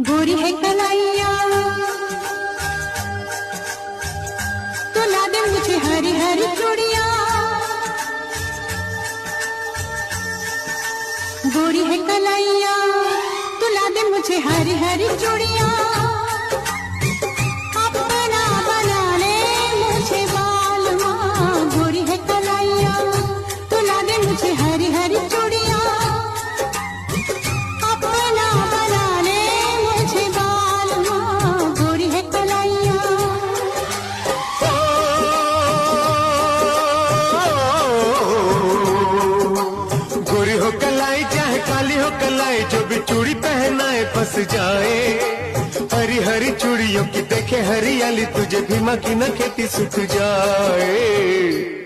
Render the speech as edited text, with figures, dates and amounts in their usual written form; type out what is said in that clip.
गोरी है कलाइया तो ला दे मुझे हरी हरी चूड़िया। गोरी है कलाइया तो ला दे मुझे हरी हरी चूड़िया। अपना बना ले मुझे बालमा। गोरी है कलाइया तो ला दे मुझे हरी हरी चूड़िया। चाहे काली हो कलाई, जो भी चूड़ी पहनाए फंस जाए। हरी हरी चूड़ियों की देखे हरियाली, तुझे भी माँ की न खेती सूख जाए।